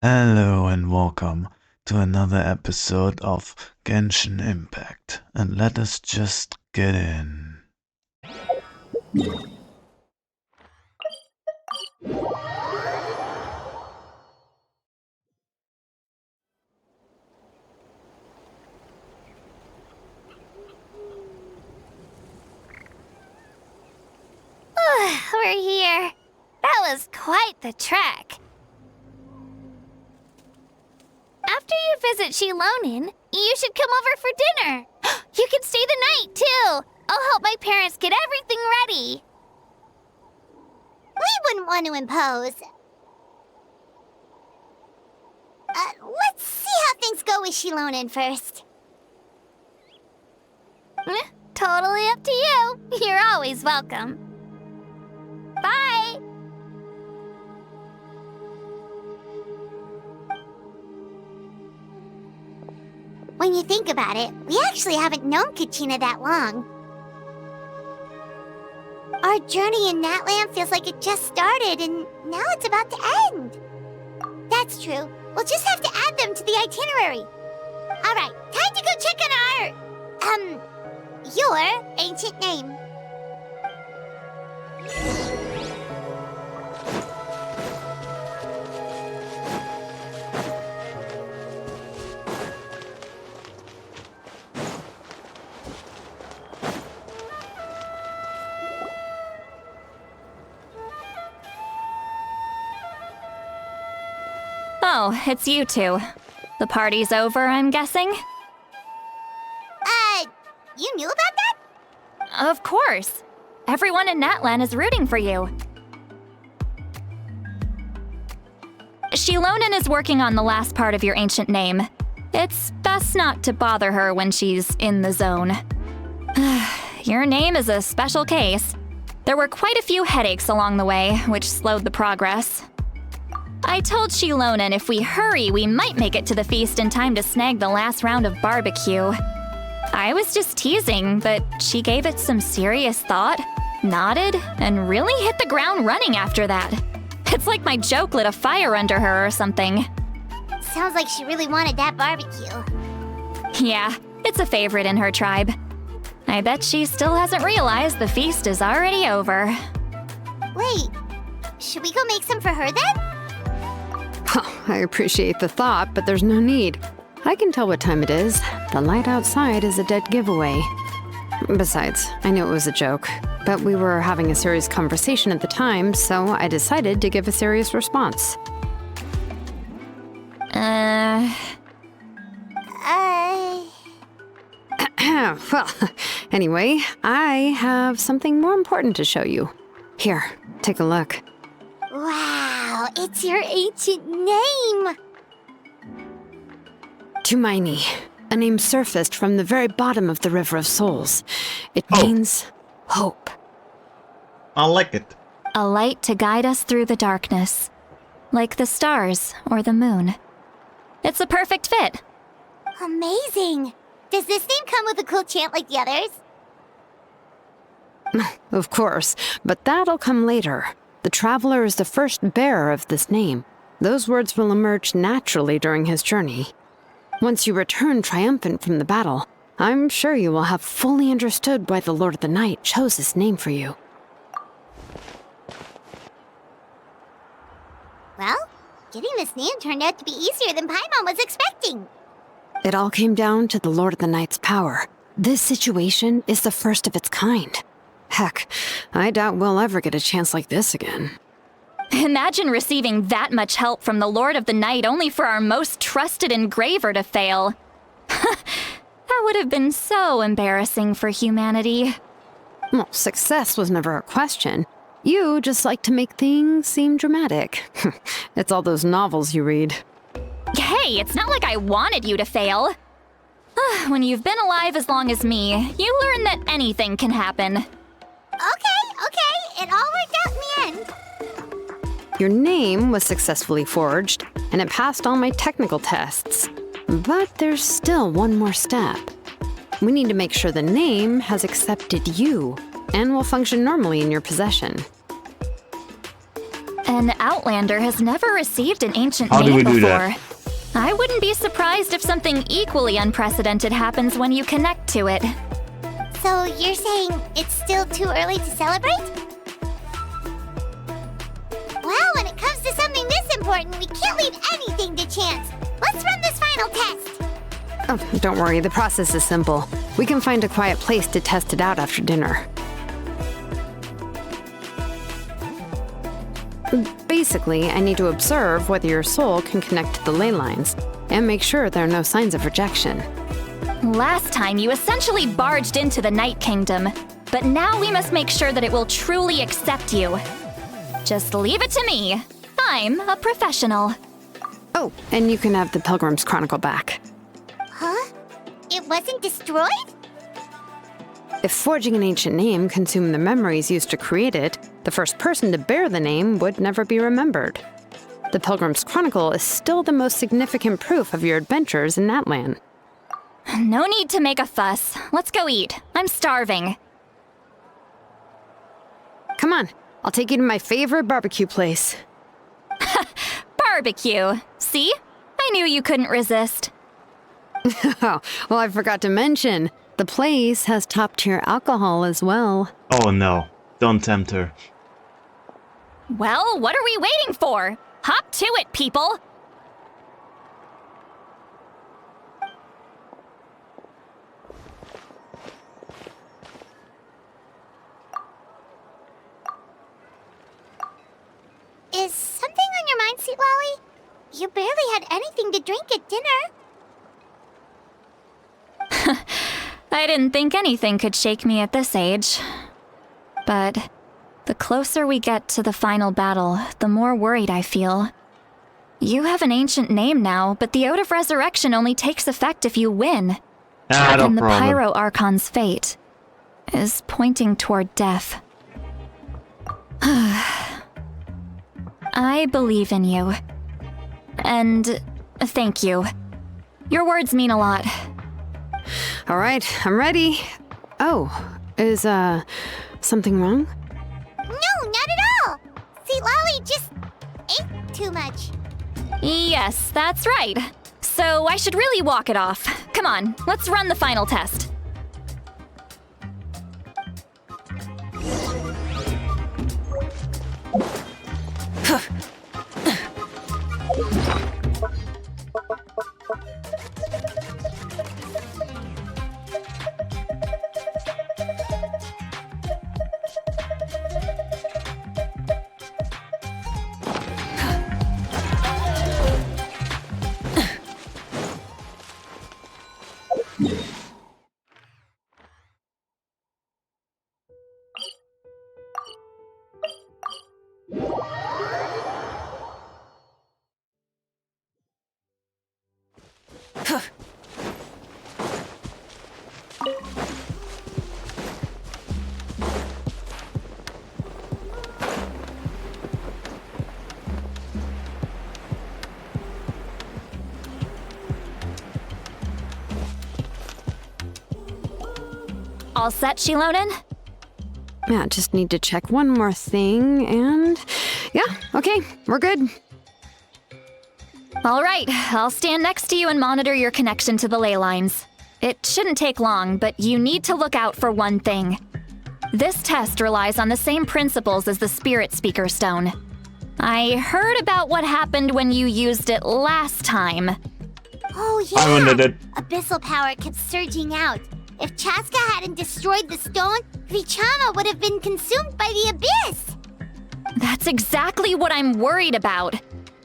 Hello and welcome to another episode of Genshin Impact, and let us just get in. We're here. That was quite the trek. After you visit Shilonin, you should come over for dinner. You can stay the night, too. I'll help my parents get everything ready. We wouldn't want to impose. Let's see how things go with Shilonin first. Totally up to you. You're always welcome. Bye! When you think about it, we actually haven't known Kachina that long. Our journey in Natland feels like it just started, and now it's about to end. That's true. We'll just have to add them to the itinerary. Alright, time to go check on your ancient name. Oh, it's you two. The party's over, I'm guessing? You knew about that? Of course. Everyone in Natlan is rooting for you. Shilonin is working on the last part of your ancient name. It's best not to bother her when she's in the zone. Your name is a special case. There were quite a few headaches along the way, which slowed the progress. I told Shilonin if we hurry, we might make it to the feast in time to snag the last round of barbecue. I was just teasing, but she gave it some serious thought, nodded, and really hit the ground running after that. It's like my joke lit a fire under her or something. Sounds like she really wanted that barbecue. Yeah, it's a favorite in her tribe. I bet she still hasn't realized the feast is already over. Wait, should we go make some for her then? Oh, I appreciate the thought, but there's no need. I can tell what time it is. The light outside is a dead giveaway. Besides, I knew it was a joke, but we were having a serious conversation at the time, so I decided to give a serious response. Well, anyway, I have something more important to show you. Here, take a look. Wow, it's your ancient name! Tumaini, a name surfaced from the very bottom of the River of Souls. It means hope. I like it. A light to guide us through the darkness, like the stars or the moon. It's a perfect fit. Amazing! Does this name come with a cool chant like the others? Of course, but that'll come later. The Traveler is the first bearer of this name. Those words will emerge naturally during his journey. Once you return triumphant from the battle, I'm sure you will have fully understood why the Lord of the Night chose this name for you. Well, getting this name turned out to be easier than Paimon was expecting. It all came down to the Lord of the Night's power. This situation is the first of its kind. Heck, I doubt we'll ever get a chance like this again. Imagine receiving that much help from the Lord of the Night only for our most trusted engraver to fail. That would have been so embarrassing for humanity. Well, success was never a question. You just like to make things seem dramatic. It's all those novels you read. Hey, it's not like I wanted you to fail. When you've been alive as long as me, you learn that anything can happen. Okay, it all worked out in the end. Your name was successfully forged, and it passed all my technical tests. But there's still one more step. We need to make sure the name has accepted you, and will function normally in your possession. An Outlander has never received an ancient How do name we do before. that? I wouldn't be surprised if something equally unprecedented happens when you connect to it. So you're saying it's still too early to celebrate? Well, when it comes to something this important, we can't leave anything to chance. Let's run this final test. Oh, don't worry, the process is simple. We can find a quiet place to test it out after dinner. Basically, I need to observe whether your soul can connect to the ley lines, and make sure there are no signs of rejection. Last time, you essentially barged into the Night Kingdom, but now we must make sure that it will truly accept you. Just leave it to me. I'm a professional. Oh, and you can have the Pilgrim's Chronicle back. Huh? It wasn't destroyed? If forging an ancient name consumed the memories used to create it, the first person to bear the name would never be remembered. The Pilgrim's Chronicle is still the most significant proof of your adventures in Natlan. No need to make a fuss. Let's go eat. I'm starving. Come on, I'll take you to my favorite barbecue place. Barbecue. See? I knew you couldn't resist. Oh, well, I forgot to mention, the place has top-tier alcohol as well. Oh no, don't tempt her. Well, what are we waiting for? Hop to it, people! Is something on your mind, Sweet Lolly? You barely had anything to drink at dinner. I didn't think anything could shake me at this age. But the closer we get to the final battle, the more worried I feel. You have an ancient name now, but the Oath of Resurrection only takes effect if you win. No And the problem. Pyro Archon's fate is pointing toward death. I believe in you. And thank you. Your words mean a lot. All right, I'm ready. Oh, is, something wrong? No, not at all. Sweet Lolly just ate too much. Yes, that's right. So I should really walk it off. Come on, let's run the final test. All set, Shilonen? Yeah, just need to check one more thing, and... yeah, okay, we're good. All right, I'll stand next to you and monitor your connection to the ley lines. It shouldn't take long, but you need to look out for one thing. This test relies on the same principles as the Spirit Speaker Stone. I heard about what happened when you used it last time. Oh yeah. I wondered it. Abyssal power kept surging out. If Chaska hadn't destroyed the stone, Vichama would have been consumed by the abyss. That's exactly what I'm worried about.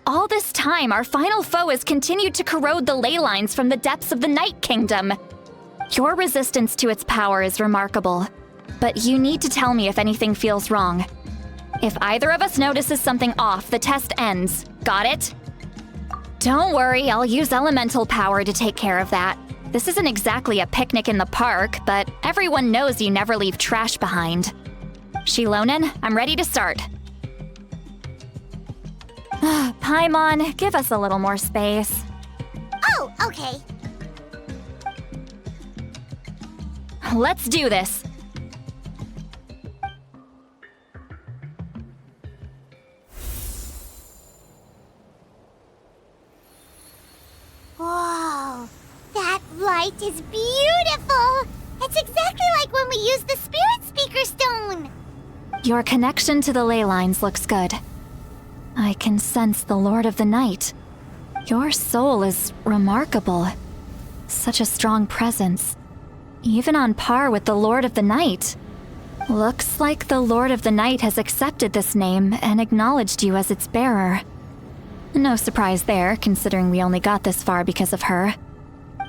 All this time, our final foe has continued to corrode the ley lines from the depths of the Night Kingdom. Your resistance to its power is remarkable, but you need to tell me if anything feels wrong. If either of us notices something off, the test ends. Got it? Don't worry, I'll use elemental power to take care of that. This isn't exactly a picnic in the park, but everyone knows you never leave trash behind. Shilonen, I'm ready to start. Paimon, give us a little more space. Oh, okay. Let's do this. night is beautiful! It's exactly like when we used the Spirit Speaker Stone! Your connection to the ley lines looks good. I can sense the Lord of the Night. Your soul is remarkable. Such a strong presence. Even on par with the Lord of the Night. Looks like the Lord of the Night has accepted this name and acknowledged you as its bearer. No surprise there, considering we only got this far because of her.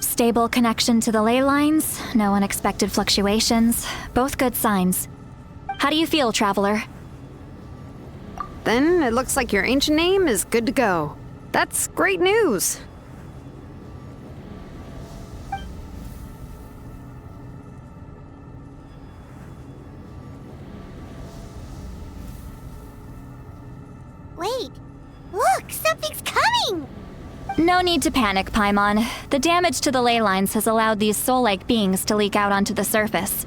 Stable connection to the ley lines, no unexpected fluctuations, both good signs. How do you feel, Traveler? Then it looks like your ancient name is good to go. That's great news. Wait, look, something's coming! No need to panic, Paimon. The damage to the ley lines has allowed these soul-like beings to leak out onto the surface.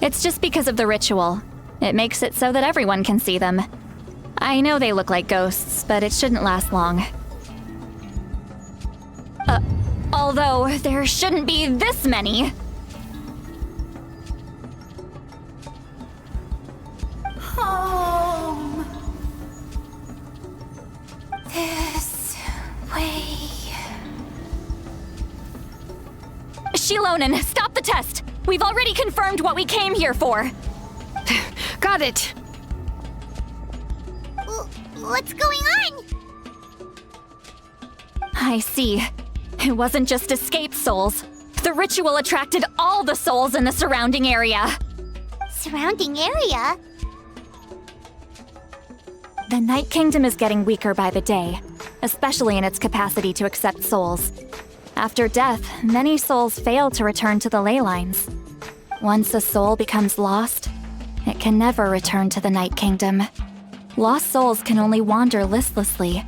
It's just because of the ritual. It makes it so that everyone can see them. I know they look like ghosts, but it shouldn't last long. Although, there shouldn't be this many. Home. This way. Shilonen, stop the test! We've already confirmed what we came here for! Got it. What's going on? I see. It wasn't just escaped souls. The ritual attracted all the souls in the surrounding area. Surrounding area? The Night Kingdom is getting weaker by the day, especially in its capacity to accept souls. After death, many souls fail to return to the ley lines. Once a soul becomes lost, it can never return to the Night Kingdom. Lost souls can only wander listlessly,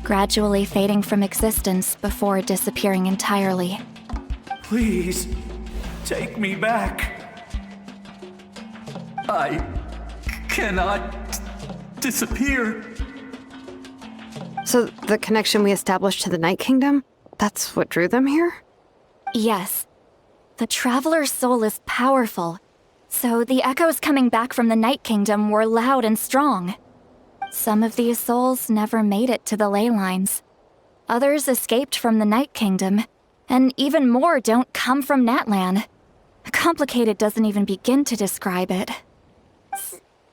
gradually fading from existence before disappearing entirely. Please, take me back. I cannot disappear. So the connection we established to the Night Kingdom, that's what drew them here? Yes. The Traveler's soul is powerful, so the echoes coming back from the Night Kingdom were loud and strong. Some of these souls never made it to the ley lines. Others escaped from the Night Kingdom, and even more don't come from Natlan. Complicated doesn't even begin to describe it.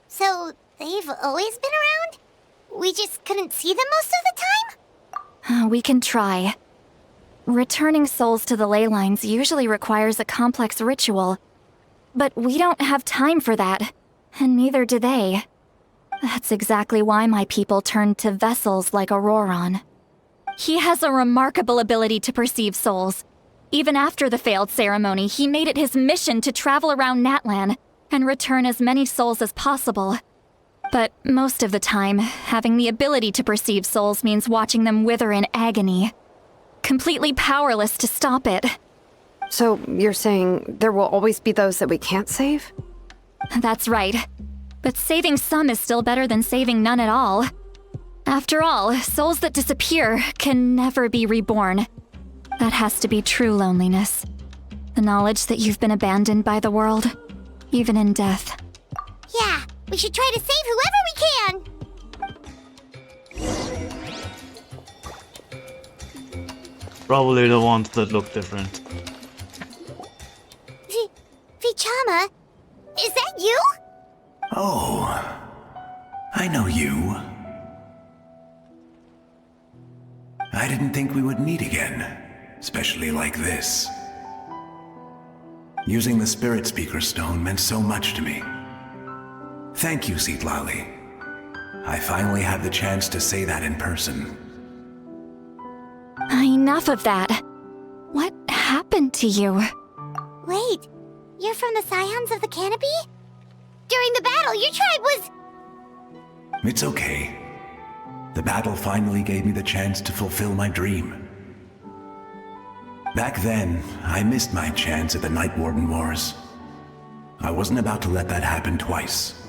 So, they've always been around? We just couldn't see them most of the time? We can try. Returning souls to the ley lines usually requires a complex ritual, but we don't have time for that, and neither do they. That's exactly why my people turned to vessels like Auroron. He has a remarkable ability to perceive souls. Even after the failed ceremony, he made it his mission to travel around Natlan and return as many souls as possible. But most of the time, having the ability to perceive souls means watching them wither in agony. Completely powerless to stop it. So you're saying there will always be those that we can't save? That's right. But saving some is still better than saving none at all. After all, souls that disappear can never be reborn. That has to be true loneliness. The knowledge that you've been abandoned by the world, even in death. Yeah, we should try to save whoever we can! Probably the ones that look different. Vichama, is that you? Oh, I know you. I didn't think we would meet again, especially like this. Using the Spirit Speaker Stone meant so much to me. Thank you, Citlali. I finally had the chance to say that in person. Enough of that. What happened to you? Wait, you're from the Scions of the Canopy? During the battle, your tribe was... It's okay. The battle finally gave me the chance to fulfill my dream. Back then, I missed my chance at the Night Warden Wars. I wasn't about to let that happen twice.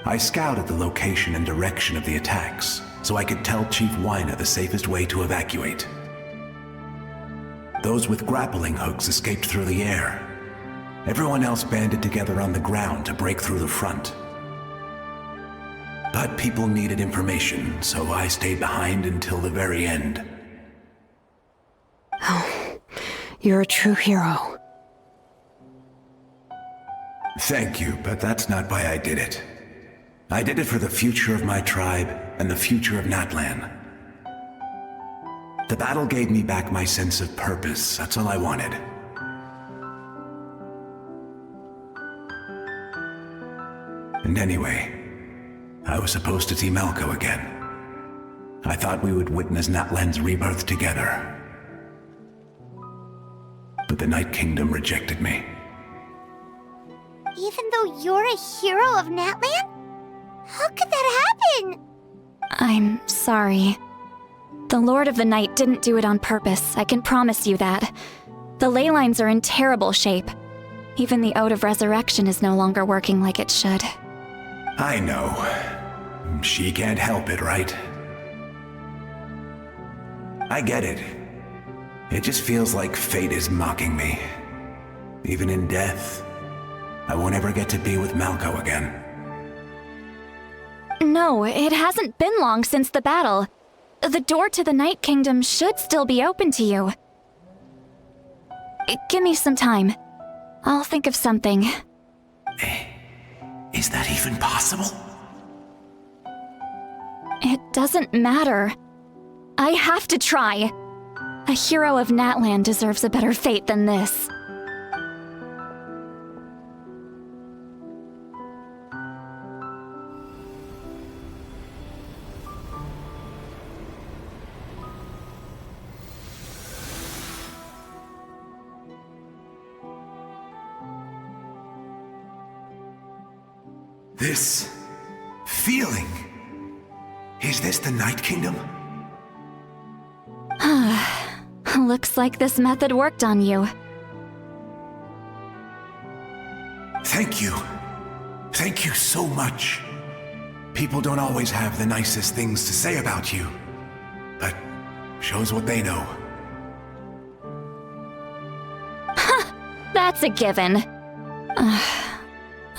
I scouted the location and direction of the attacks, so I could tell Chief Wyna the safest way to evacuate. those with grappling hooks escaped through the air. Everyone else banded together on the ground to break through the front. But people needed information, so I stayed behind until the very end. Oh, you're a true hero. Thank you, but that's not why I did it. I did it for the future of my tribe and the future of Natlan. The battle gave me back my sense of purpose. That's all I wanted. And anyway, I was supposed to see Malco again. I thought we would witness Natlan's rebirth together. But the Night Kingdom rejected me. Even though you're a hero of Natlan? How could that happen? I'm sorry. The Lord of the Night didn't do it on purpose, I can promise you that. The ley lines are in terrible shape. Even the Ode of Resurrection is no longer working like it should. I know. She can't help it, right? I get it. It just feels like fate is mocking me. Even in death, I won't ever get to be with Malco again. No, it hasn't been long since the battle. The door to the Night Kingdom should still be open to you. Give me some time. I'll think of something. Is that even possible? It doesn't matter. I have to try. A hero of Natlan deserves a better fate than this. This feeling. Is this the Night Kingdom? Looks like this method worked on you. Thank you. Thank you so much. People don't always have the nicest things to say about you, but shows what they know. That's a given.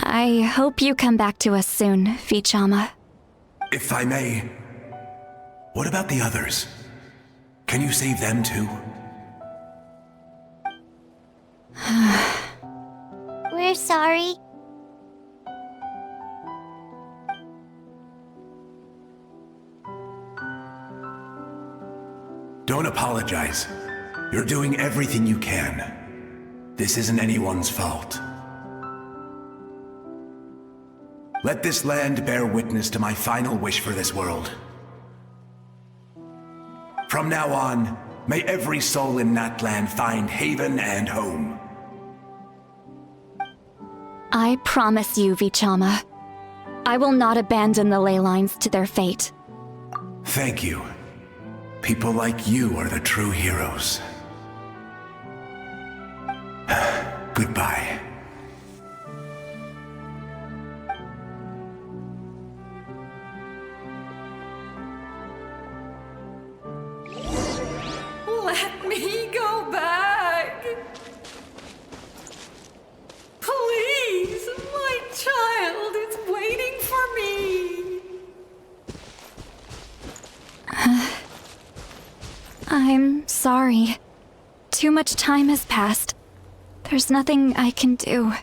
I hope you come back to us soon, Vichama. If I may, what about the others? Can you save them too? We're sorry. Don't apologize. You're doing everything you can. This isn't anyone's fault. Let this land bear witness to my final wish for this world. From now on, may every soul in Natlan find haven and home. I promise you, Vichama. I will not abandon the ley lines to their fate. Thank you. People like you are the true heroes. Goodbye. Let me go back. Please, my child is waiting for me. I'm sorry. Too much time has passed. There's nothing I can do.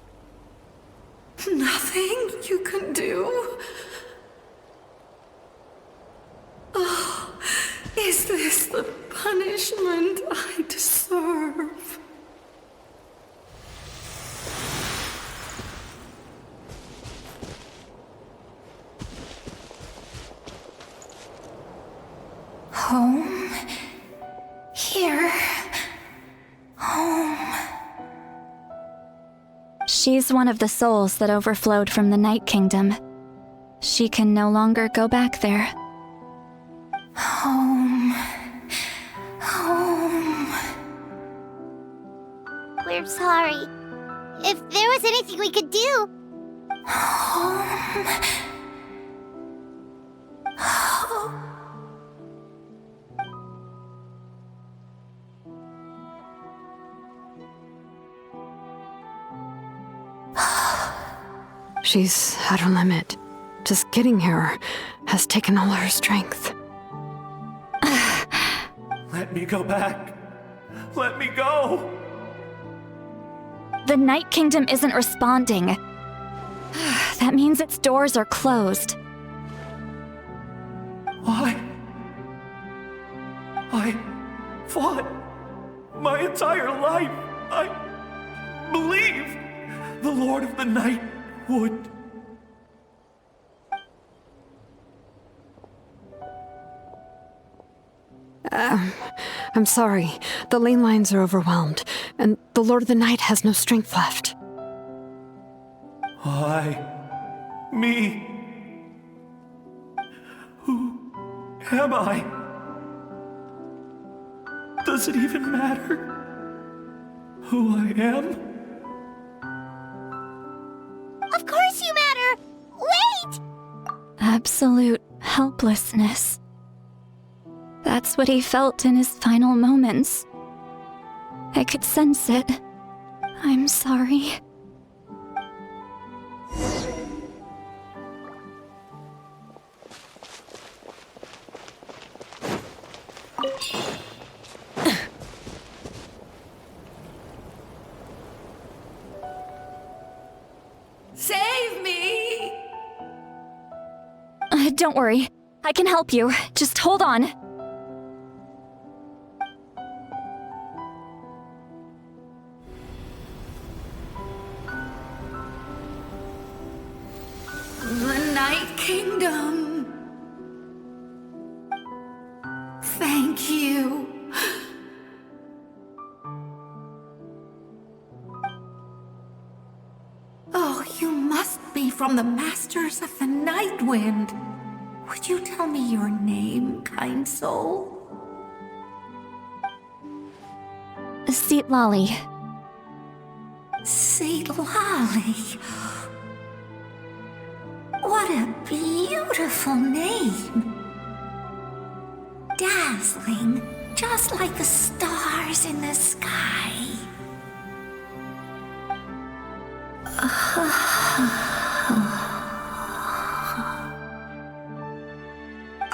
Nothing you can do? Oh, is this the punishment I deserve? Home? Here? Home? She's one of the souls that overflowed from the Night Kingdom. She can no longer go back there. Home. Home. We're sorry. If there was anything we could do... Home. She's at her limit. Just getting here has taken all her strength. Let me go back. Let me go. The Night Kingdom isn't responding. That means its doors are closed. Why? I fought my entire life. I believed the Lord of the Night would. I'm sorry. The lane lines are overwhelmed, and the Lord of the Night has no strength left. Why? Me? Who am I? Does it even matter who I am? Of course you matter! Wait! Absolute helplessness. That's what he felt in his final moments. I could sense it. I'm sorry. Save me! Don't worry. I can help you. Just hold on. The Night Kingdom. Thank you. Oh, you must be from the Masters of the Night Wind. Would you tell me your name, kind soul? Seat Lolly. Seat Lolly. What a beautiful name. Dazzling, just like the stars in the sky.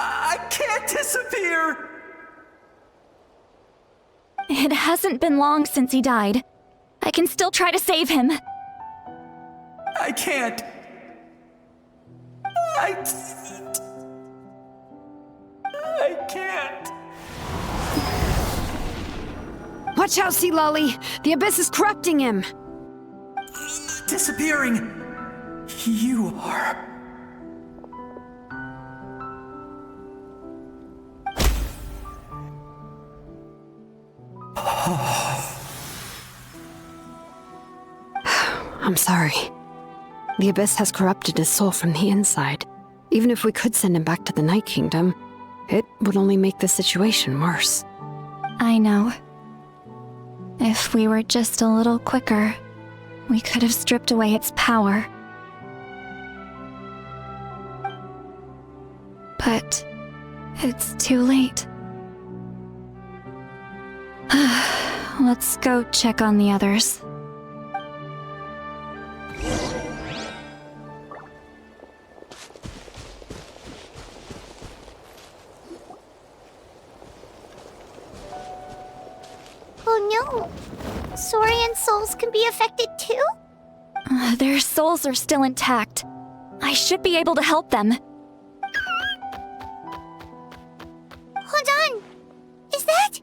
I can't disappear! It hasn't been long since he died. I can still try to save him. I can't. I can't. Watch out, Sea Lolly! The Abyss is corrupting him! Disappearing. You are. I'm sorry. The Abyss has corrupted his soul from the inside. Even if we could send him back to the Night Kingdom, it would only make the situation worse. I know. If we were just a little quicker, we could have stripped away its power. But it's too late. Let's go check on the others. Oh no! Saurian souls can be affected too? Their souls are still intact. I should be able to help them. Hold on! Is that?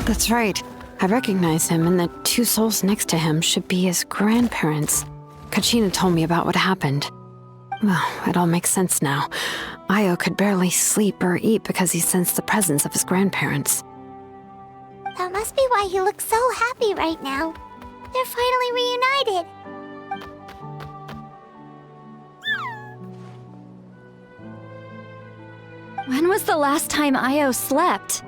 That's right. I recognize him, and the two souls next to him should be his grandparents. Kachina told me about what happened. Well, it all makes sense now. Io could barely sleep or eat because he sensed the presence of his grandparents. That must be why he looks so happy right now. They're finally reunited. When was the last time Io slept?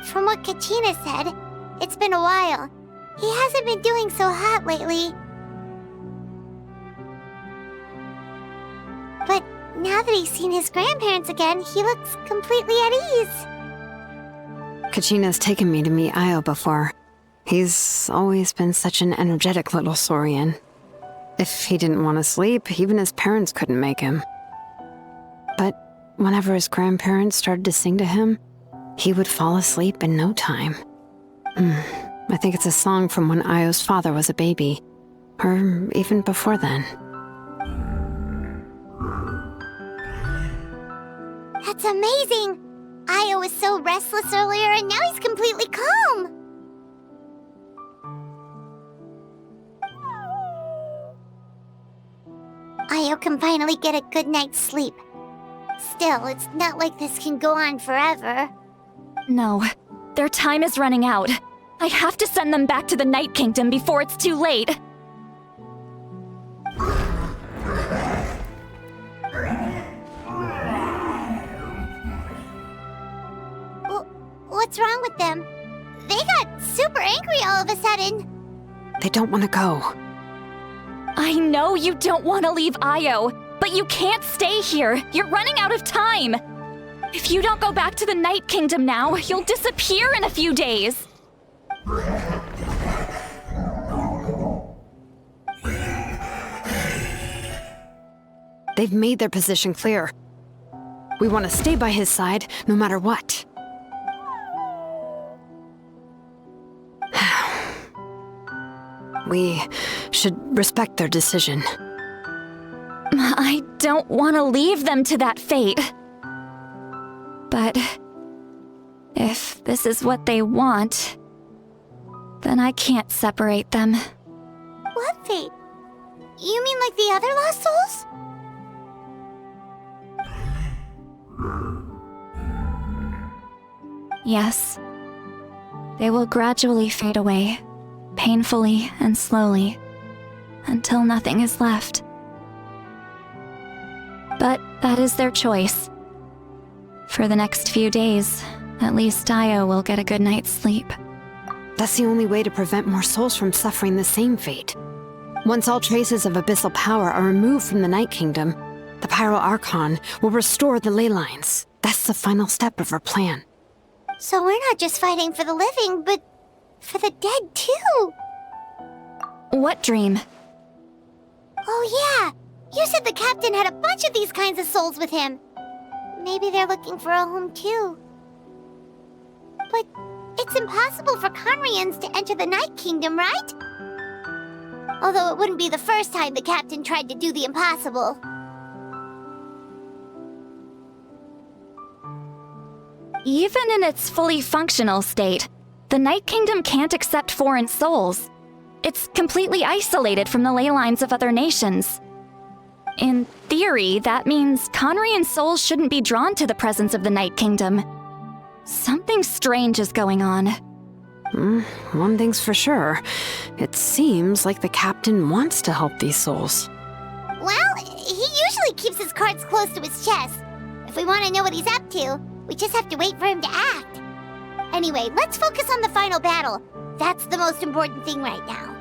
From what Kachina said, it's been a while. He hasn't been doing so hot lately. But now that he's seen his grandparents again, he looks completely at ease. Kachina's taken me to meet Io before. He's always been such an energetic little Saurian. If he didn't want to sleep, even his parents couldn't make him. But whenever his grandparents started to sing to him, he would fall asleep in no time. I think it's a song from when Io's father was a baby, or even before then. That's amazing! Io was so restless earlier, and now he's completely calm. Io can finally get a good night's sleep. Still, it's not like this can go on forever. No, their time is running out. I have to send them back to the Night Kingdom before it's too late. What's wrong with them? They got super angry all of a sudden. They don't want to go. I know you don't want to leave Io, but you can't stay here. You're running out of time. If you don't go back to the Night Kingdom now, you'll disappear in a few days. They've made their position clear. We want to stay by his side, no matter what. We should respect their decision. I don't want to leave them to that fate. But if this is what they want, then I can't separate them. What fate? You mean like the other lost souls? Yes. They will gradually fade away, painfully and slowly, until nothing is left. But that is their choice. For the next few days, at least Io will get a good night's sleep. That's the only way to prevent more souls from suffering the same fate. Once all traces of abyssal power are removed from the Night Kingdom, the Pyro Archon will restore the ley lines. That's the final step of our plan. So we're not just fighting for the living, but for the dead too. What dream? Oh yeah, you said the captain had a bunch of these kinds of souls with him. Maybe they're looking for a home too. But it's impossible for Conrians to enter the Night Kingdom, right? Although it wouldn't be the first time the captain tried to do the impossible. Even in its fully functional state, the Night Kingdom can't accept foreign souls. It's completely isolated from the ley lines of other nations. In theory, that means Conrian souls shouldn't be drawn to the presence of the Night Kingdom. Something strange is going on. One thing's for sure. It seems like the captain wants to help these souls. Well, he usually keeps his cards close to his chest. If we want to know what he's up to, we just have to wait for him to act. Anyway, let's focus on the final battle. That's the most important thing right now.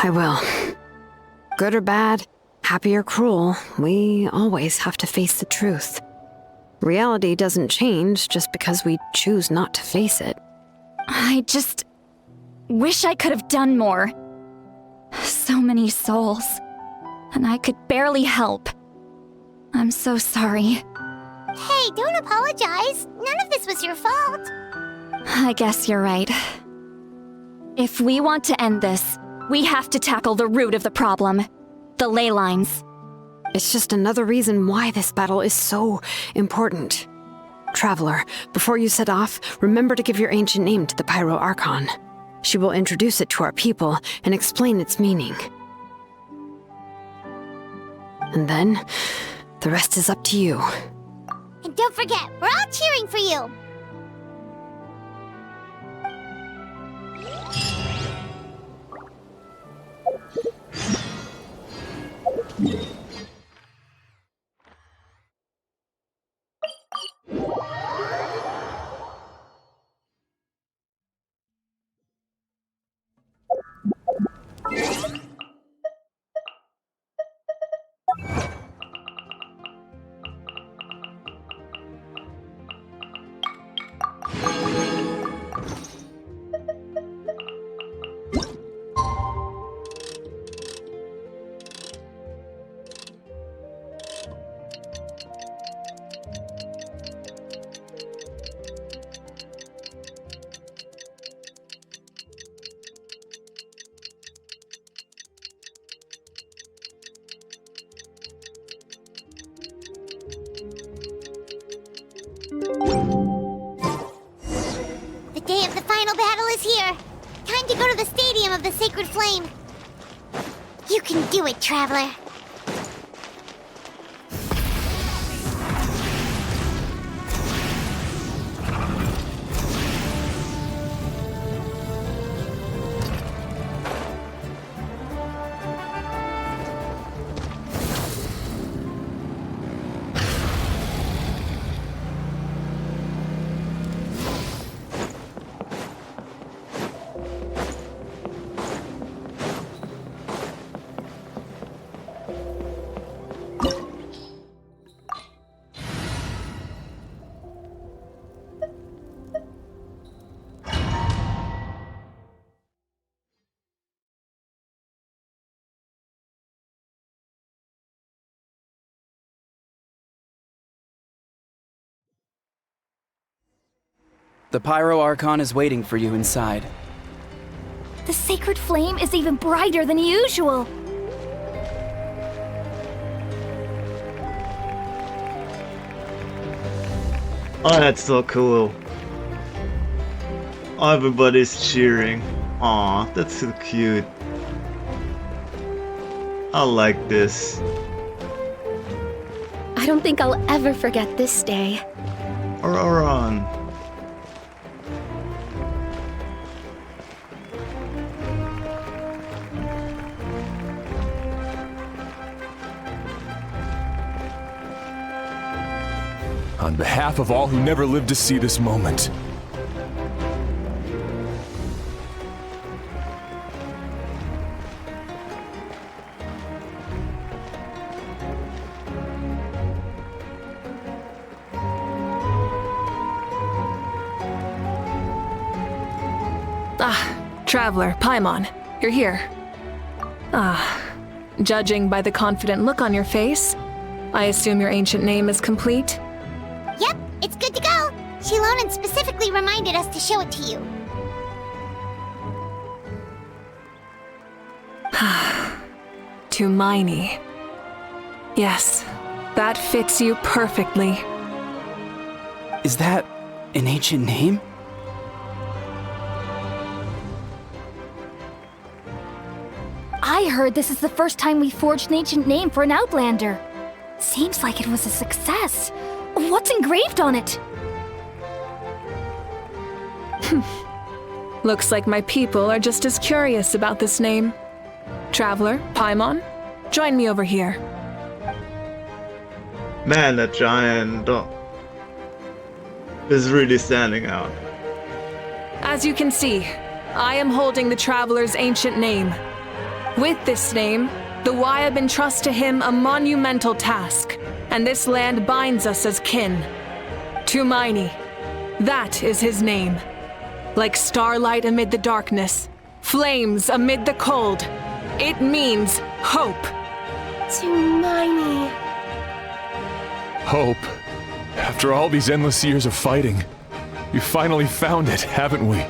I will. Good or bad, happy or cruel, we always have to face the truth. Reality doesn't change just because we choose not to face it. I just wish I could have done more. So many souls, and I could barely help. I'm so sorry. Hey, don't apologize. None of this was your fault. I guess you're right. If we want to end this, we have to tackle the root of the problem. The ley lines. It's just another reason why this battle is so important. Traveler, before you set off, remember to give your ancient name to the Pyro Archon. She will introduce it to our people and explain its meaning. And then, the rest is up to you. And don't forget, we're all cheering for you. go to the Stadium of the Sacred Flame. You can do it, Traveler. The Pyro Archon is waiting for you inside. The sacred flame is even brighter than usual. Oh, that's so cool. Everybody's cheering. Aw, that's so cute. I like this. I don't think I'll ever forget this day. Archon. On behalf of all who never lived to see this moment. Traveler, Paimon, you're here. Judging by the confident look on your face, I assume your ancient name is complete? Yep, it's good to go. Shilonan specifically reminded us to show it to you. Tumaini. Yes, that fits you perfectly. Is that an ancient name? I heard this is the first time we forged an ancient name for an Outlander. Seems like it was a success. What's engraved on it? Looks like my people are just as curious about this name. Traveler, Paimon, join me over here. Man, that giant is really standing out. As you can see, I am holding the Traveler's ancient name. With this name, the Wyab entrust to him a monumental task, and this land binds us as kin. Tumaini, that is his name. Like starlight amid the darkness, flames amid the cold, it means hope. Tumaini. Hope. After all these endless years of fighting, we finally found it, haven't we?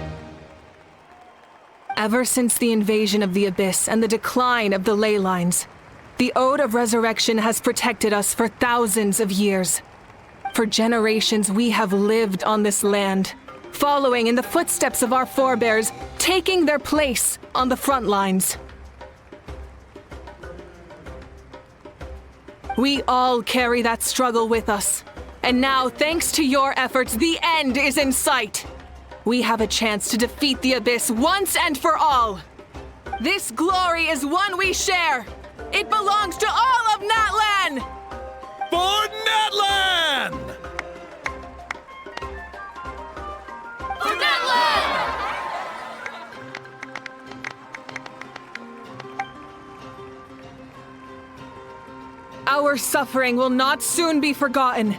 Ever since the invasion of the Abyss and the decline of the ley lines, the Ode of Resurrection has protected us for thousands of years. For generations we have lived on this land, following in the footsteps of our forebears, taking their place on the front lines. We all carry that struggle with us, and now, thanks to your efforts, the end is in sight. We have a chance to defeat the Abyss once and for all. This glory is one we share. It belongs to all of Natlan! For Natlan! For Natlan! Our suffering will not soon be forgotten.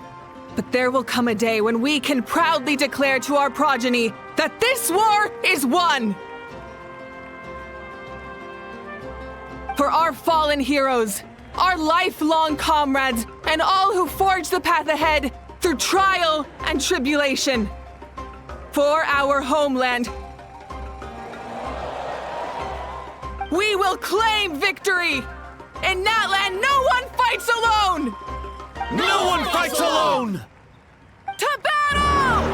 But there will come a day when we can proudly declare to our progeny that this war is won! For our fallen heroes, our lifelong comrades, and all who forge the path ahead through trial and tribulation. For our homeland, we will claim victory! In Natlan, no one fights alone! No one fights alone! To battle!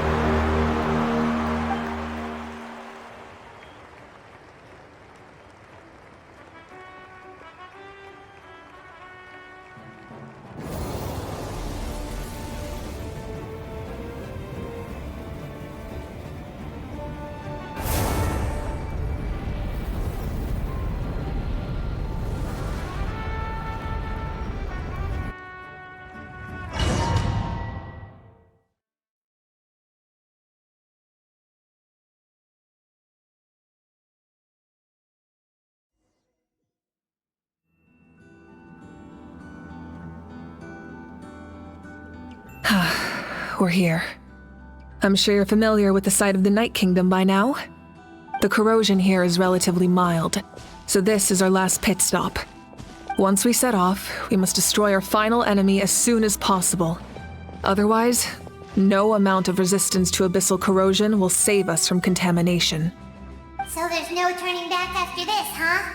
we're here. I'm sure you're familiar with the site of the Night Kingdom by now. The corrosion here is relatively mild, so this is our last pit stop. Once we set off, we must destroy our final enemy as soon as possible. Otherwise, no amount of resistance to abyssal corrosion will save us from contamination. So there's no turning back after this, huh?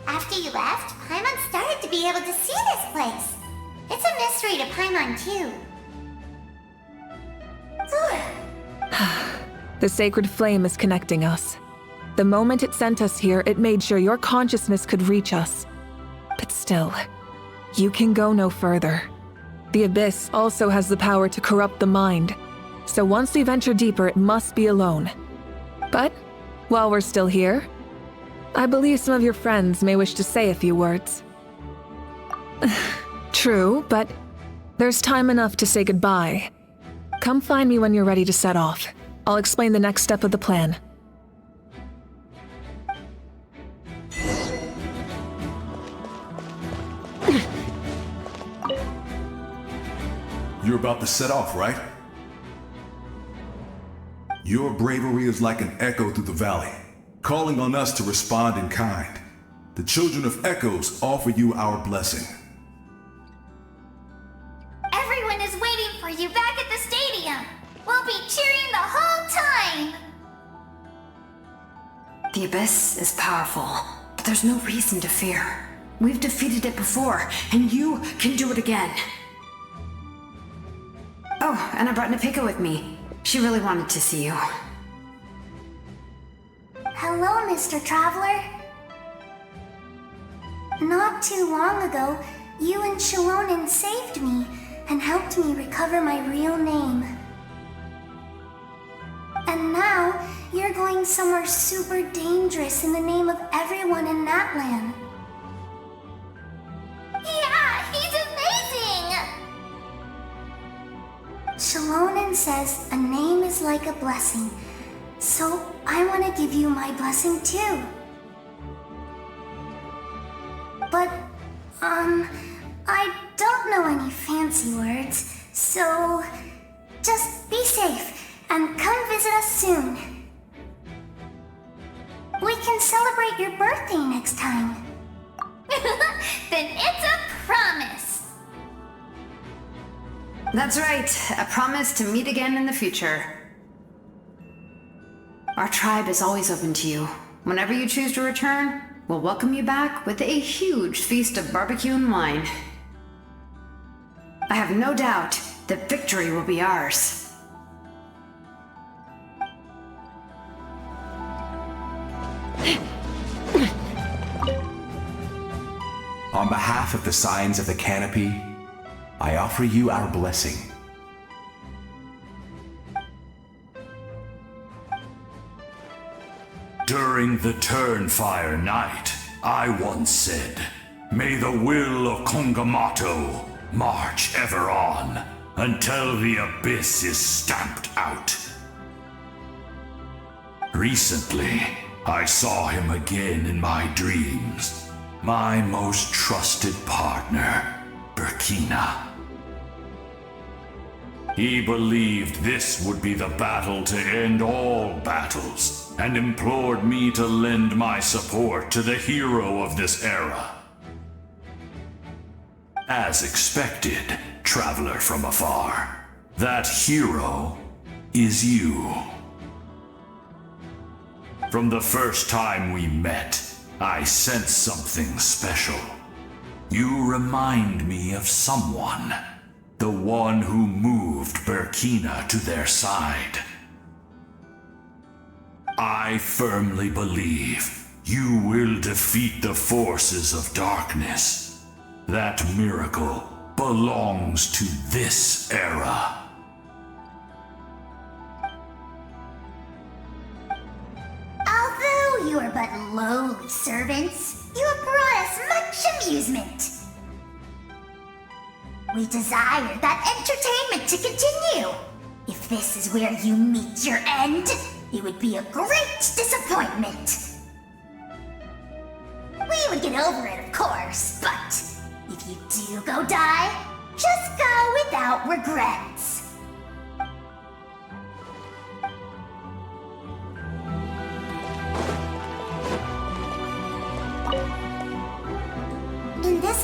After you left, Paimon started to be able to see this place. It's a mystery to Paimon, too. The sacred flame is connecting us. The moment it sent us here, it made sure your consciousness could reach us. But still, you can go no further. The Abyss also has the power to corrupt the mind, so once we venture deeper, it must be alone. But, while we're still here, I believe some of your friends may wish to say a few words. True, but there's time enough to say goodbye. Come find me when you're ready to set off. I'll explain the next step of the plan. You're about to set off, right? Your bravery is like an echo through the valley, calling on us to respond in kind. The children of Echoes offer you our blessing. Everyone is waiting for you back at the stadium. We'll be cheering the whole time. The Abyss is powerful, but there's no reason to fear. We've defeated it before, and you can do it again. Oh, and I brought Nepika with me. She really wanted to see you. Hello, Mr. Traveler. Not too long ago, you and Shilonen saved me and helped me recover my real name. And now, you're going somewhere super dangerous in the name of everyone in Natlan. Yeah, he's amazing! Shilonen says a name is like a blessing, so I want to give you my blessing too. But, I don't know any fancy words, so just be safe and come visit us soon. We can celebrate your birthday next time. Then it's a promise. That's right, a promise to meet again in the future. Our tribe is always open to you. Whenever you choose to return, we'll welcome you back with a huge feast of barbecue and wine. I have no doubt that victory will be ours. On behalf of the Signs of the Canopy, I offer you our blessing. During the Turnfire Night, I once said, "May the will of Kongamato march ever on until the Abyss is stamped out." Recently, I saw him again in my dreams. My most trusted partner, Burkina. He believed this would be the battle to end all battles, and implored me to lend my support to the hero of this era. As expected, traveler from afar, that hero is you. From the first time we met, I sensed something special. You remind me of someone. The one who moved Burkina to their side. I firmly believe you will defeat the forces of darkness. That miracle belongs to this era. Although you are but lowly servants, you have brought us much amusement. We desire that entertainment to continue. If this is where you meet your end, it would be a great disappointment. We would get over it, of course, but if you do go die, just go without regrets.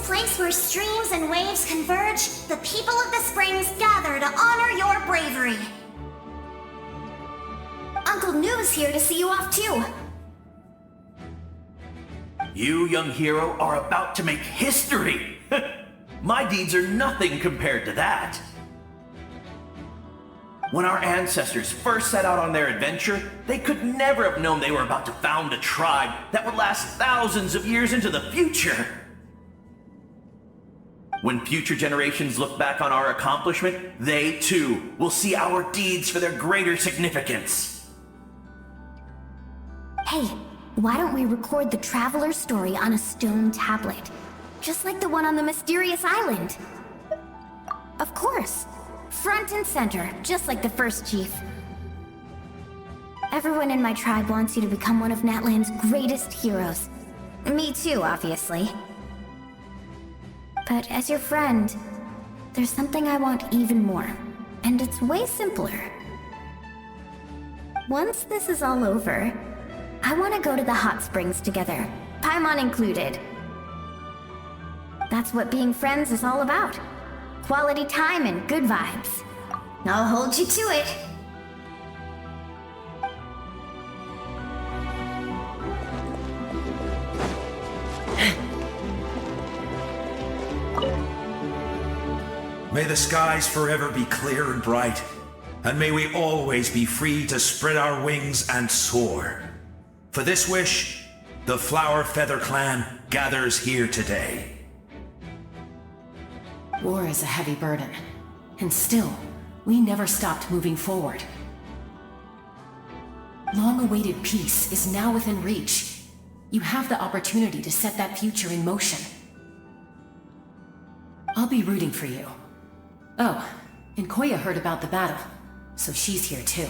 this place where streams and waves converge, the people of the springs gather to honor your bravery. Uncle Noo's here to see you off too. You, young hero, are about to make history! My deeds are nothing compared to that. When our ancestors first set out on their adventure, they could never have known they were about to found a tribe that would last thousands of years into the future. When future generations look back on our accomplishment, they too will see our deeds for their greater significance. Hey, why don't we record the traveler's story on a stone tablet? Just like the one on the mysterious island. Of course. Front and center, just like the first chief. Everyone in my tribe wants you to become one of Natlan's greatest heroes. Me too, obviously. But as your friend, there's something I want even more. And it's way simpler. Once this is all over, I want to go to the hot springs together, Paimon included. That's what being friends is all about. Quality time and good vibes. I'll hold you to it. May the skies forever be clear and bright, and may we always be free to spread our wings and soar. For this wish, the Flower Feather Clan gathers here today. War is a heavy burden, and still, we never stopped moving forward. Long-awaited peace is now within reach. You have the opportunity to set that future in motion. I'll be rooting for you. Oh, and Koya heard about the battle, so she's here too.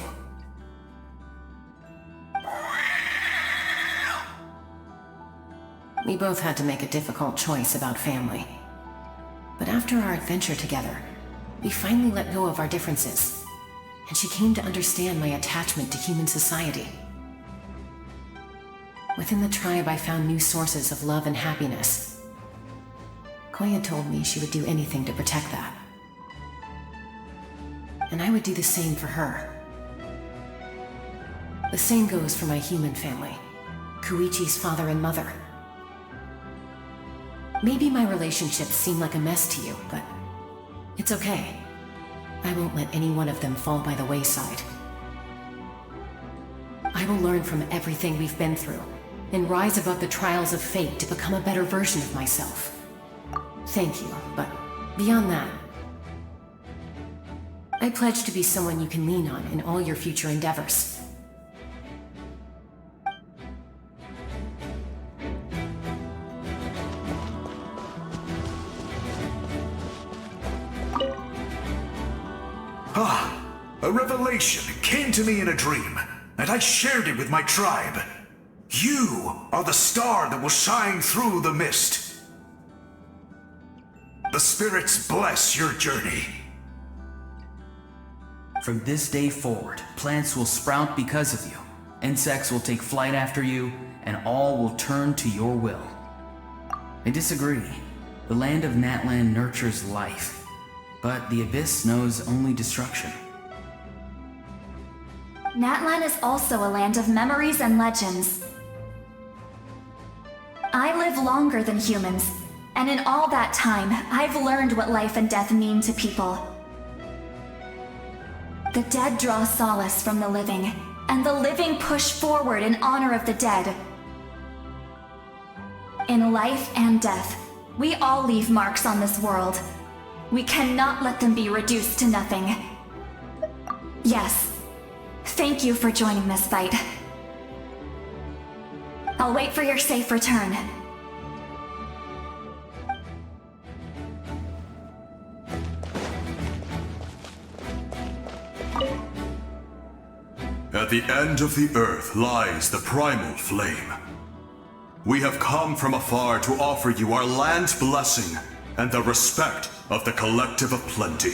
We both had to make a difficult choice about family. But after our adventure together, we finally let go of our differences, and she came to understand my attachment to human society. Within the tribe, I found new sources of love and happiness. Koya told me she would do anything to protect that. And I would do the same for her. The same goes for my human family, Koichi's father and mother. Maybe my relationships seem like a mess to you, but it's okay. I won't let any one of them fall by the wayside. I will learn from everything we've been through, and rise above the trials of fate to become a better version of myself. Thank you, but beyond that, I pledge to be someone you can lean on in all your future endeavors. A revelation came to me in a dream, and I shared it with my tribe. You are the star that will shine through the mist. The spirits bless your journey. From this day forward, plants will sprout because of you, insects will take flight after you, and all will turn to your will. I disagree. The land of Natlan nurtures life, but the Abyss knows only destruction. Natlan is also a land of memories and legends. I live longer than humans, and in all that time, I've learned what life and death mean to people. The dead draw solace from the living, and the living push forward in honor of the dead. In life and death, we all leave marks on this world. We cannot let them be reduced to nothing. Yes. Thank you for joining this fight. I'll wait for your safe return. At the end of the earth lies the primal flame. We have come from afar to offer you our land's blessing and the respect of the Collective of Plenty.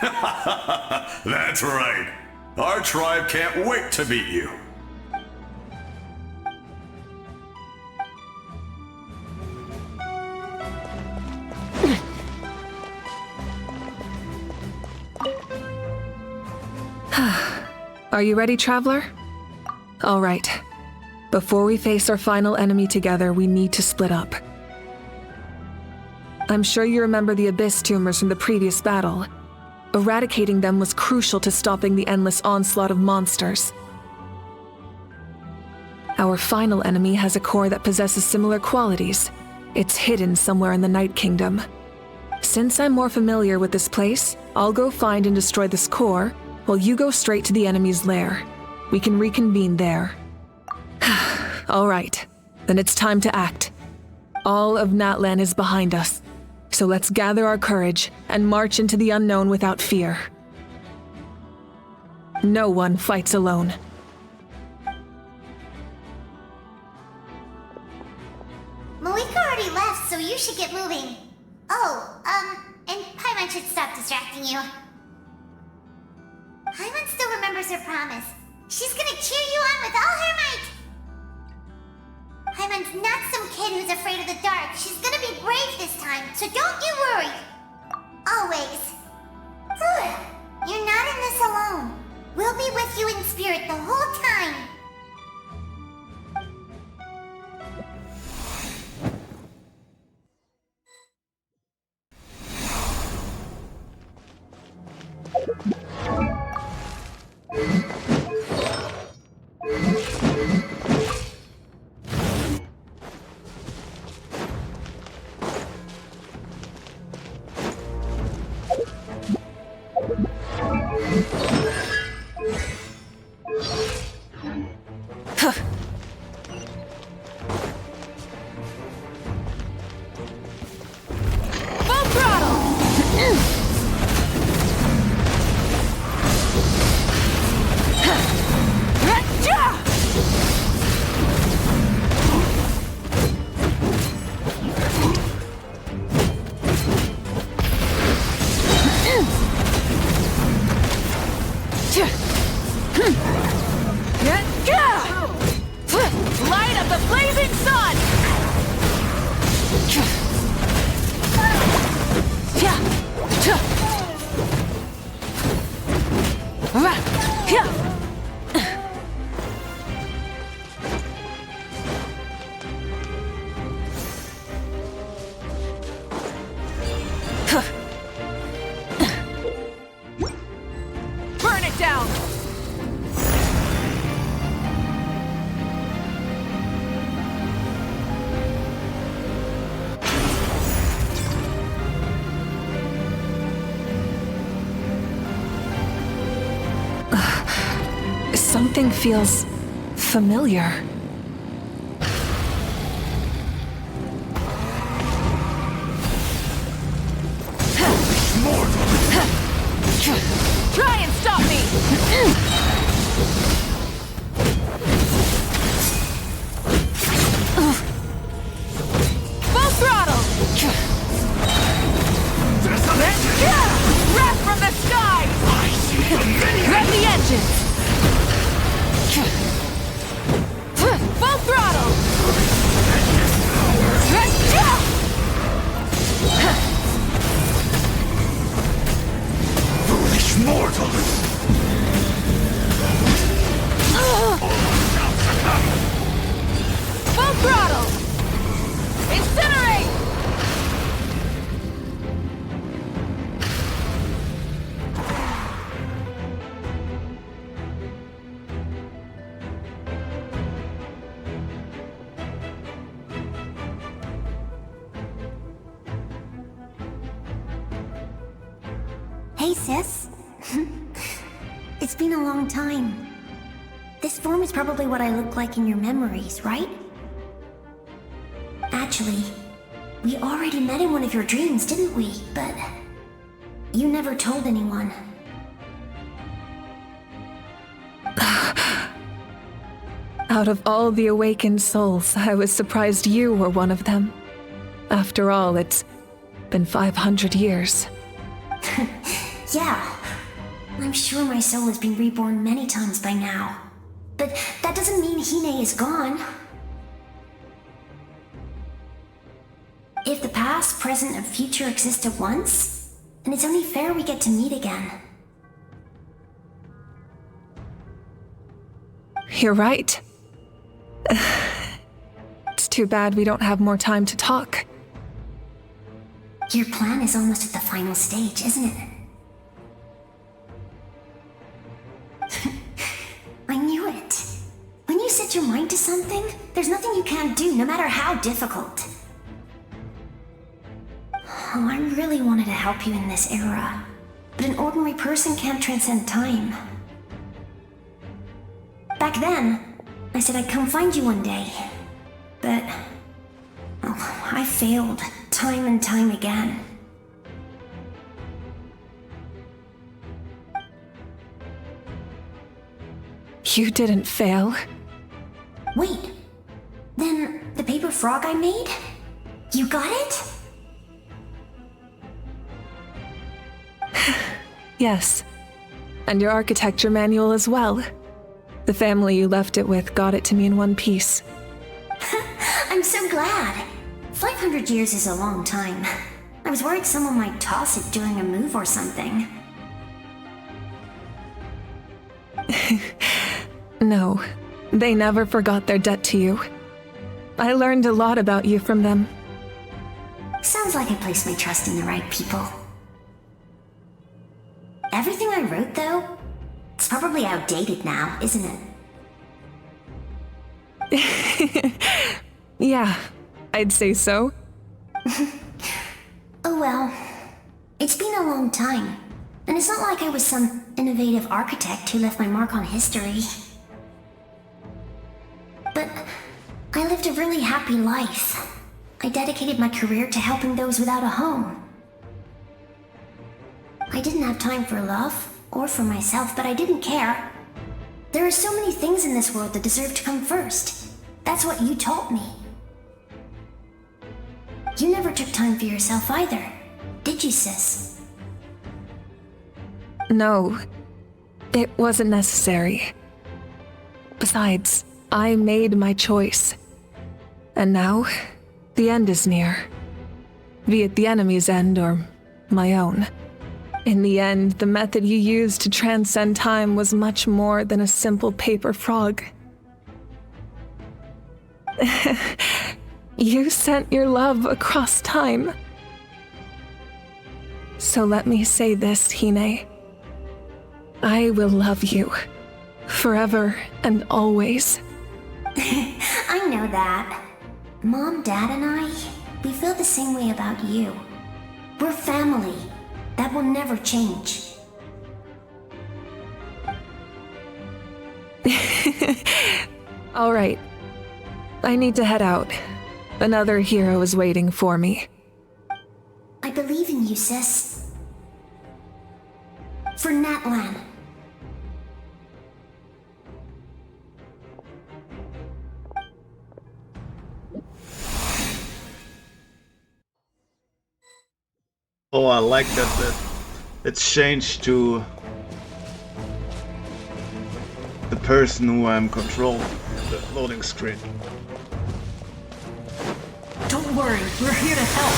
That's right. Our tribe can't wait to meet you. Are you ready, Traveler? All right. Before we face our final enemy together, we need to split up. I'm sure you remember the Abyss tumors from the previous battle. Eradicating them was crucial to stopping the endless onslaught of monsters. Our final enemy has a core that possesses similar qualities. It's hidden somewhere in the Night Kingdom. Since I'm more familiar with this place, I'll go find and destroy this core, while you go straight to the enemy's lair. We can reconvene there. All right, then it's time to act. All of Natlan is behind us, so let's gather our courage and march into the unknown without fear. No one fights alone. Malika already left, so you should get moving. Oh, and Paimon should stop distracting you. Paimon still remembers her promise. She's gonna cheer you on with all her might! Paimon's not some kid who's afraid of the dark. She's gonna be brave this time, so don't you worry. Always. You're not in this alone. We'll be with you in spirit the whole time. Light up the blazing sun! Burn it down! Something feels familiar. Try and stop me! Full throttle! Wrath from the sky! Grab the engines! Full throttle! Foolish mortals! Full throttle! Incinerate! Hey, sis. It's been a long time. This form is probably what I look like in your memories, right? Actually, we already met in one of your dreams, didn't we? But you never told anyone. Out of all the awakened souls, I was surprised you were one of them. After all, it's been 500 years. Yeah. I'm sure my soul has been reborn many times by now. But that doesn't mean Hine is gone. If the past, present, and future exist at once, then it's only fair we get to meet again. You're right. It's too bad we don't have more time to talk. Your plan is almost at the final stage, isn't it? I knew it. When you set your mind to something, there's nothing you can't do, no matter how difficult. Oh, I really wanted to help you in this era, but an ordinary person can't transcend time. Back then, I said I'd come find you one day, but... oh, I failed, time and time again. You didn't fail. Wait, then the paper frog I made? You got it? Yes. And your architecture manual as well. The family you left it with got it to me in one piece. I'm so glad. 500 years is a long time. I was worried someone might toss it during a move or something. No, they never forgot their debt to you. I learned a lot about you from them. Sounds like I placed my trust in the right people. Everything I wrote, though, it's probably outdated now, isn't it? Yeah, I'd say so. Oh well, it's been a long time, and it's not like I was some innovative architect who left my mark on history. But I lived a really happy life. I dedicated my career to helping those without a home. I didn't have time for love, or for myself, but I didn't care. There are so many things in this world that deserve to come first. That's what you taught me. You never took time for yourself either, did you, sis? No, it wasn't necessary. Besides, I made my choice. And now, the end is near. Be it the enemy's end or my own. In the end, the method you used to transcend time was much more than a simple paper frog. You sent your love across time. So let me say this, Hine. I will love you. Forever and always. I know that. Mom, Dad, and I, we feel the same way about you. We're family. That will never change. All right. I need to head out. Another hero is waiting for me. I believe in you, sis. For Natlan. Oh, I like that it's changed to the person who I'm controlling in the loading screen. Don't worry, we're here to help.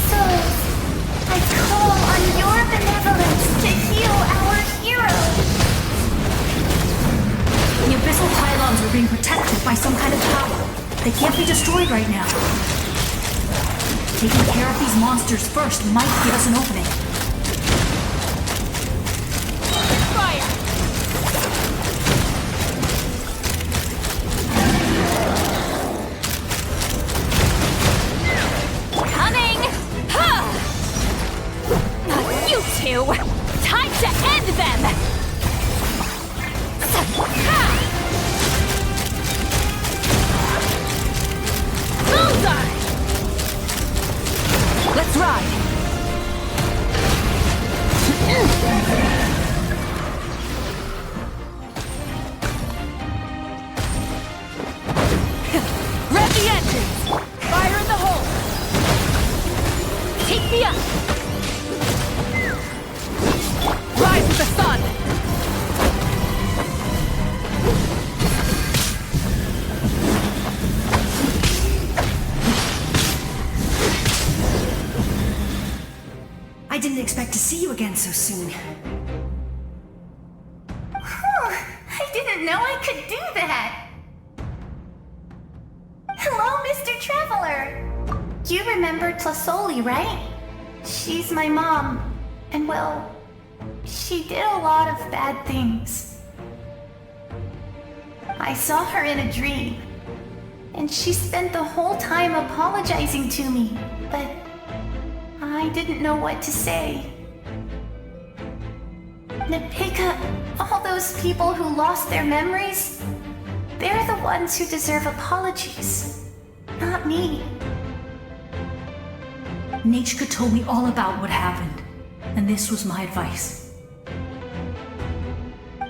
So, I call on your benevolence to heal our hero. The abyssal pylons are being protected by some kind of power. They can't be destroyed right now. Taking care of these monsters first might give us an opening. Fire! Coming! Ha! You two! Time to end them! Bullseye! Let's ride! so soon. I didn't know I could do that! Hello, Mr. Traveler! You remember Tlasoli, right? She's my mom, and well, she did a lot of bad things. I saw her in a dream, and she spent the whole time apologizing to me, but I didn't know what to say. Nepika, all those people who lost their memories, they're the ones who deserve apologies, not me. Nachka told me all about what happened, and this was my advice.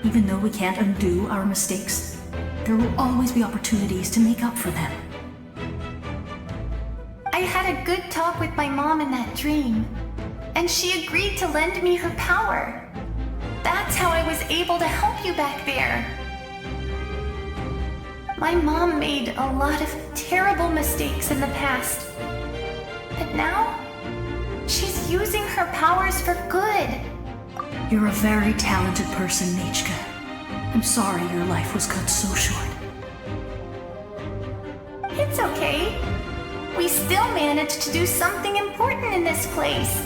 Even though we can't undo our mistakes, there will always be opportunities to make up for them. I had a good talk with my mom in that dream, and she agreed to lend me her power. That's how I was able to help you back there. My mom made a lot of terrible mistakes in the past, but now she's using her powers for good. You're a very talented person, Nachka. I'm sorry your life was cut so short. It's okay. We still managed to do something important in this place.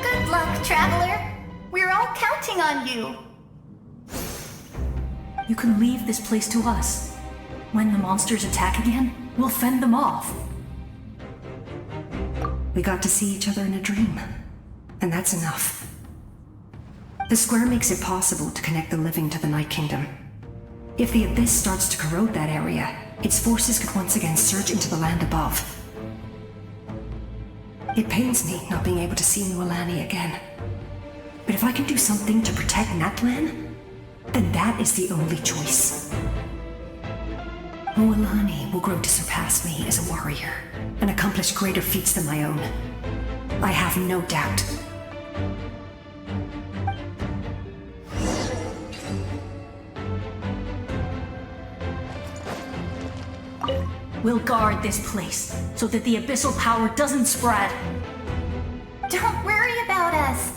Good luck, Traveler. We're all counting on you. You can leave this place to us. When the monsters attack again, we'll fend them off. We got to see each other in a dream, and that's enough. The square makes it possible to connect the living to the Night Kingdom. If the Abyss starts to corrode that area, its forces could once again surge into the land above. It pains me not being able to see Mualani again. But if I can do something to protect Natlan, then that is the only choice. Mualani will grow to surpass me as a warrior and accomplish greater feats than my own. I have no doubt. We'll guard this place so that the abyssal power doesn't spread. Don't worry about us.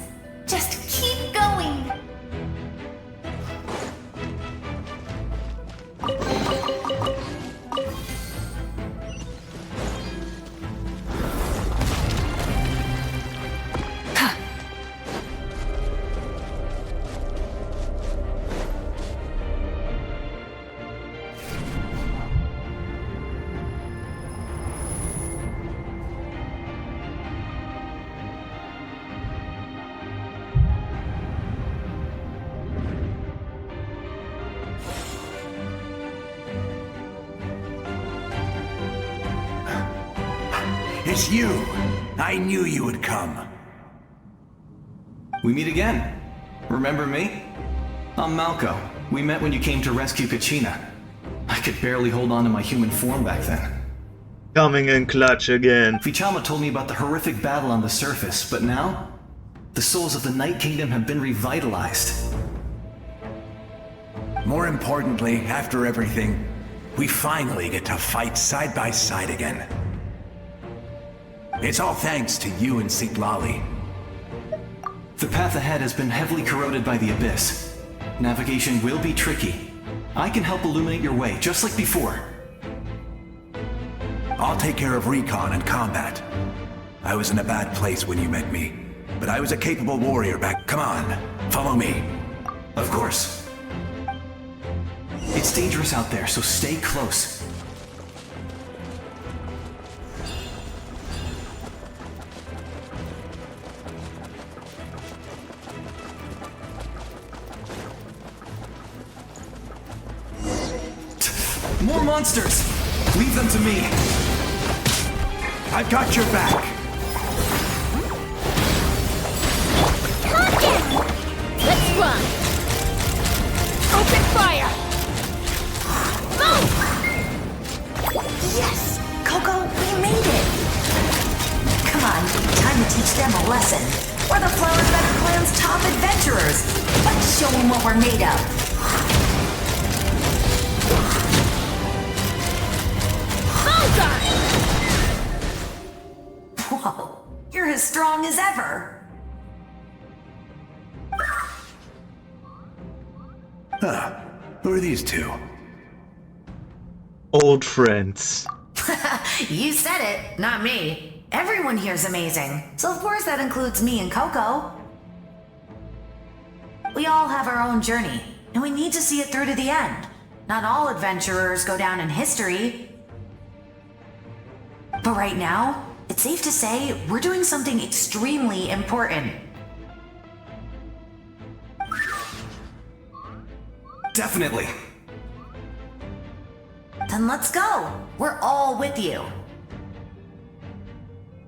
Just keep going. It's you! I knew you would come. We meet again. Remember me? I'm Malco. We met when you came to rescue Kachina. I could barely hold on to my human form back then. Coming in clutch again. Fichama told me about the horrific battle on the surface, but now, the souls of the Night Kingdom have been revitalized. More importantly, after everything, we finally get to fight side by side again. It's all thanks to you and Siglali. The path ahead has been heavily corroded by the Abyss. Navigation will be tricky. I can help illuminate your way, just like before. I'll take care of recon and combat. I was in a bad place when you met me, but I was a capable warrior back. Come on, follow me. Of course. It's dangerous out there, so stay close. More monsters! Leave them to me! I've got your back! Contact! Let's run! Open fire! Move! Yes! Coco, we made it! Come on, time to teach them a lesson. We're the Flower Better Clan's top adventurers! Let's show them what we're made of! Whoa, you're as strong as ever. Huh. Who are these two? Old friends. You said it, not me. Everyone here's amazing, so of course that includes me and Coco. We all have our own journey, and we need to see it through to the end. Not all adventurers go down in history. But right now, it's safe to say we're doing something extremely important. Definitely. Then let's go. We're all with you.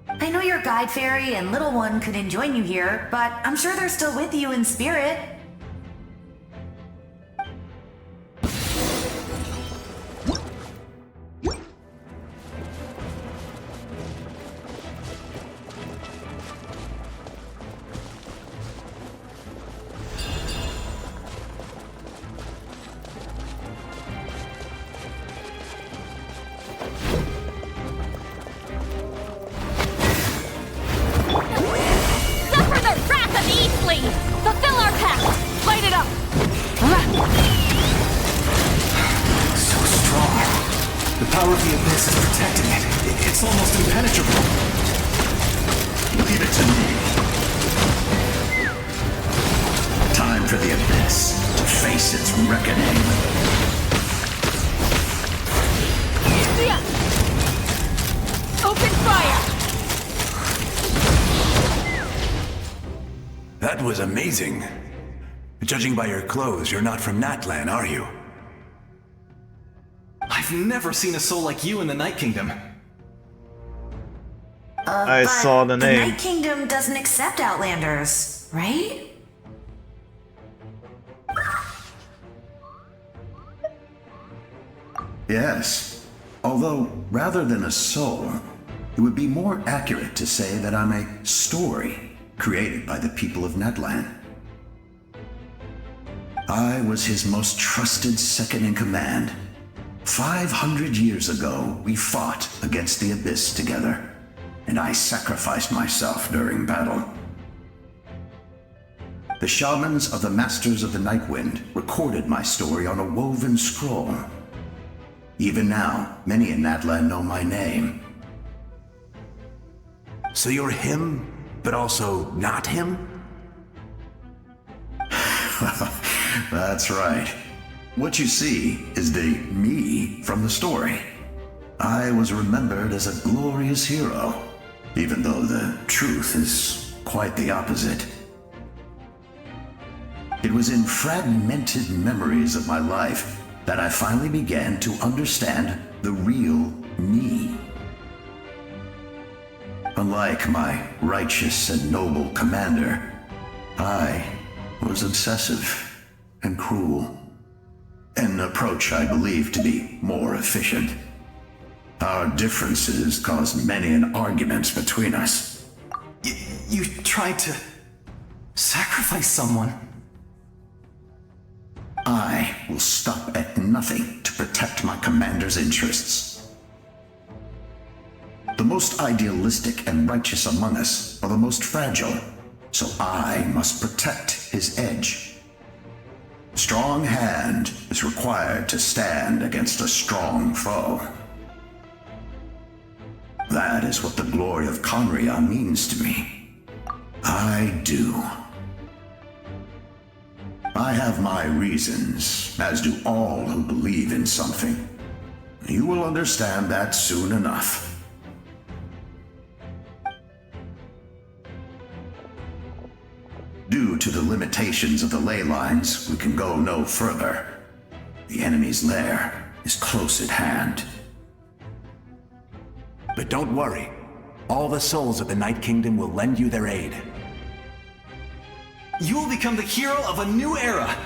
I know your guide fairy and little one couldn't join you here, but I'm sure they're still with you in spirit. Suffer the wrath of Eastly! Fulfill our pact! Light it up! So strong. The power of the Abyss is protecting it. It's almost impenetrable. Leave it to me. Time for the Abyss to face its reckoning. Open fire! That was amazing. Judging by your clothes, you're not from Natlan, are you? I've never seen a soul like you in the Night Kingdom. I saw the The name. Night Kingdom doesn't accept Outlanders, right? Yes. Although, rather than a soul, it would be more accurate to say that I'm a story created by the people of Natlan. I was his most trusted second-in-command. 500 years ago, we fought against the Abyss together, and I sacrificed myself during battle. The shamans of the Masters of the Nightwind recorded my story on a woven scroll. Even now, many in Natlan know my name. So you're him, but also not him? That's right. What you see is the me from the story. I was remembered as a glorious hero, even though the truth is quite the opposite. It was in fragmented memories of my life that I finally began to understand the real me. Unlike my righteous and noble commander, I was obsessive and cruel. An approach I believe to be more efficient. Our differences caused many an arguments between us. You tried to sacrifice someone. I will stop at nothing to protect my commander's interests. The most idealistic and righteous among us are the most fragile, so I must protect his edge. Strong hand is required to stand against a strong foe. That is what the glory of Conria means to me. I do. I have my reasons, as do all who believe in something. You will understand that soon enough. Due to the limitations of the ley lines, we can go no further. The enemy's lair is close at hand. But don't worry. All the souls of the Night Kingdom will lend you their aid. You will become the hero of a new era.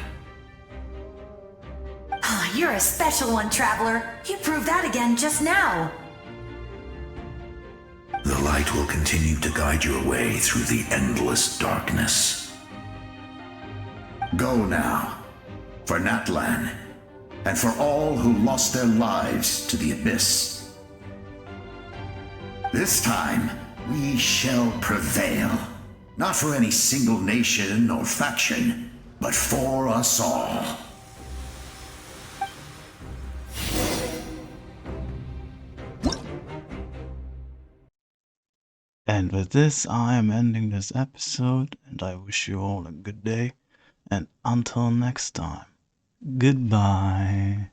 You're a special one, Traveler. You proved that again just now. The light will continue to guide your way through the endless darkness. Go now, for Natlan, and for all who lost their lives to the Abyss. This time, we shall prevail. Not for any single nation or faction, but for us all. And with this, I am ending this episode, and I wish you all a good day. And until next time, goodbye.